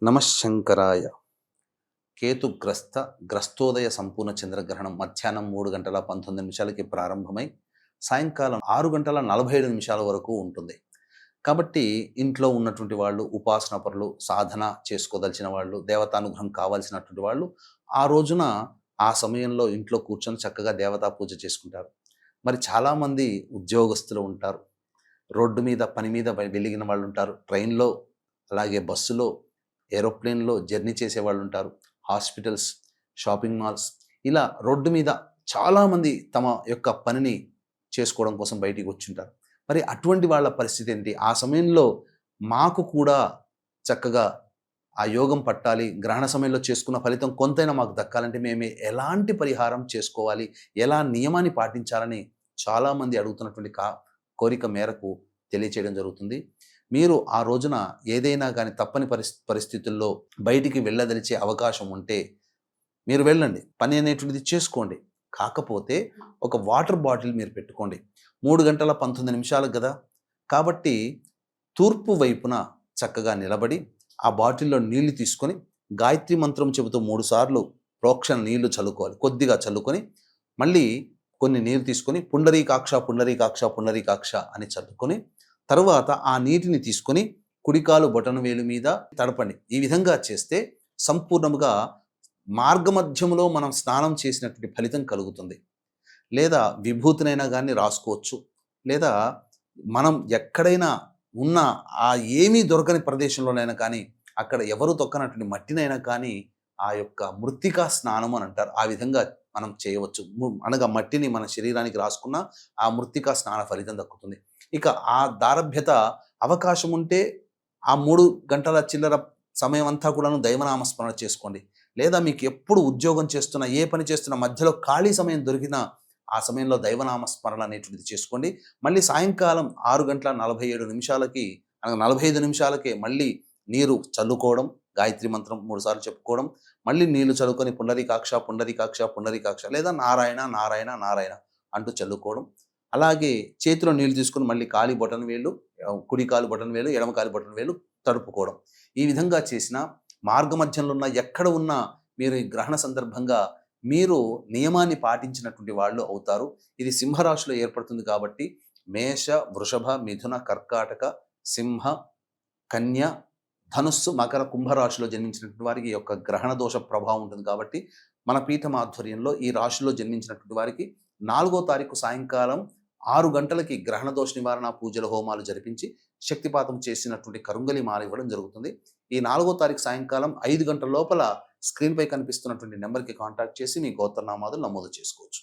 నమశంకరాయ. గ్రస్తోదయ సంపూర్ణ చంద్రగ్రహణం మధ్యాహ్నం 3:19 ప్రారంభమై సాయంకాలం 6:47 వరకు ఉంటుంది. కాబట్టి ఇంట్లో ఉన్నటువంటి వాళ్ళు, ఉపాసన పరులు, సాధన చేసుకోదలిచిన వాళ్ళు, దేవతానుగ్రహం కావాల్సినటువంటి వాళ్ళు ఆ రోజున ఆ సమయంలో ఇంట్లో కూర్చొని చక్కగా దేవతా పూజ చేసుకుంటారు. మరి చాలామంది ఉద్యోగస్తులు ఉంటారు, రోడ్డు మీద పని మీద వెలిగిన వాళ్ళు ఉంటారు, ట్రైన్లో అలాగే బస్సులో ఏరోప్లేన్లో జర్నీ చేసేవాళ్ళు ఉంటారు, హాస్పిటల్స్, షాపింగ్ మాల్స్, ఇలా రోడ్డు మీద చాలామంది తమ యొక్క పనిని చేసుకోవడం కోసం బయటికి వచ్చింటారు. మరి అటువంటి వాళ్ళ పరిస్థితి ఏంటి? ఆ సమయంలో మాకు కూడా చక్కగా ఆ యోగం పట్టాలి, గ్రహణ సమయంలో చేసుకున్న ఫలితం కొంతైనా మాకు దక్కాలంటే మేము ఎలాంటి పరిహారం చేసుకోవాలి, ఎలా నియమాన్ని పాటించాలని చాలామంది అడుగుతున్నటువంటి కోరిక మేరకు తెలియచేయడం జరుగుతుంది. మీరు ఆ రోజున ఏదైనా కానీ తప్పని పరిస్థితుల్లో బయటికి వెళ్ళదలిచే అవకాశం ఉంటే మీరు వెళ్ళండి, పని అనేటువంటిది చేసుకోండి. కాకపోతే ఒక వాటర్ బాటిల్ మీరు పెట్టుకోండి. 3:19 కదా, కాబట్టి తూర్పు వైపున చక్కగా నిలబడి ఆ బాటిల్లో నీళ్లు తీసుకొని గాయత్రి మంత్రం చెబుతూ 3 సార్లు ప్రోక్షణ నీళ్లు చల్లుకోవాలి. కొద్దిగా చల్లుకొని మళ్ళీ కొన్ని నీరు తీసుకొని పుండరీకాక్ష పుండరీకాక్ష పుండరీకాక్ష అని చల్లుకొని తరువాత ఆ నీటిని తీసుకొని కుడికాలు బొటనవేలు మీద తడపండి. ఈ విధంగా చేస్తే సంపూర్ణముగా మార్గమధ్యములో మనం స్నానం చేసినటువంటి ఫలితం కలుగుతుంది. లేదా విభూతినైనా కానీ రాసుకోవచ్చు, లేదా మనం ఎక్కడైనా ఉన్న ఆ ఏమీ దొరకని ప్రదేశంలోనైనా కానీ అక్కడ ఎవరు తొక్కనటువంటి మట్టినైనా కానీ ఆ యొక్క మృత్తికా స్నానం అని అంటారు, ఆ విధంగా మనం చేయవచ్చు. అనగా మట్టిని మన శరీరానికి రాసుకున్న ఆ మృత్తికా స్నాన ఫలితం దక్కుతుంది. ఇక ఆ దారభ్యత అవకాశం ఉంటే ఆ 3 గంటల చిల్లర సమయం అంతా కూడాను దైవనామస్మరణ చేసుకోండి. లేదా మీకు ఎప్పుడు ఉద్యోగం చేస్తున్నా, ఏ పని చేస్తున్నా మధ్యలో ఖాళీ సమయం దొరికినా ఆ సమయంలో దైవనామస్మరణ అనేటువంటిది చేసుకోండి. మళ్ళీ సాయంకాలం 6:47 అనగా 45 నిమిషాలకే మళ్ళీ నీరు చల్లుకోవడం, గాయత్రి మంత్రం 3 సార్లు చెప్పుకోవడం, మళ్ళీ నీళ్లు చల్లుకొని పుండరీకాక్ష పుండరీకాక్ష పుండరీకాక్ష లేదా నారాయణ నారాయణ నారాయణ అంటూ చల్లుకోవడం. అలాగే చేతిలో నీళ్లు తీసుకుని మళ్ళీ కాలి బొటన వేలు, కుడి కాలు బొటన వేలు, ఎడమ కాలి బొటన వేలు తడుపుకోవడం. ఈ విధంగా చేసిన మార్గమధ్యంలో ఉన్న ఎక్కడ ఉన్నా మీరు ఈ గ్రహణ సందర్భంగా మీరు నియమాన్ని పాటించినటువంటి వాళ్ళు అవుతారు. ఇది సింహరాశిలో ఏర్పడుతుంది కాబట్టి మేష, వృషభ, మిథున, కర్కాటక, సింహ, కన్య, ధనుస్సు, మకర, కుంభరాశిలో జన్మించినటువంటి వారికి ఈ యొక్క గ్రహణ దోష ప్రభావం ఉంటుంది. కాబట్టి మన పీఠం ఆధ్వర్యంలో ఈ రాశిలో జన్మించినటువంటి వారికి 4వ తారీఖు సాయంకాలం 6 గంటలకి గ్రహణ దోష నివారణ పూజల హోమాలు జరిపించి శక్తిపాతం చేసినటువంటి కరుంగలి మాల ఇవ్వడం జరుగుతుంది. ఈ 4వ తారీఖు సాయంకాలం 5 గంటల లోపల స్క్రీన్పై కనిపిస్తున్నటువంటి నెంబర్కి కాంటాక్ట్ చేసి మీ గోత్రనామాలు నమోదు చేసుకోవచ్చు.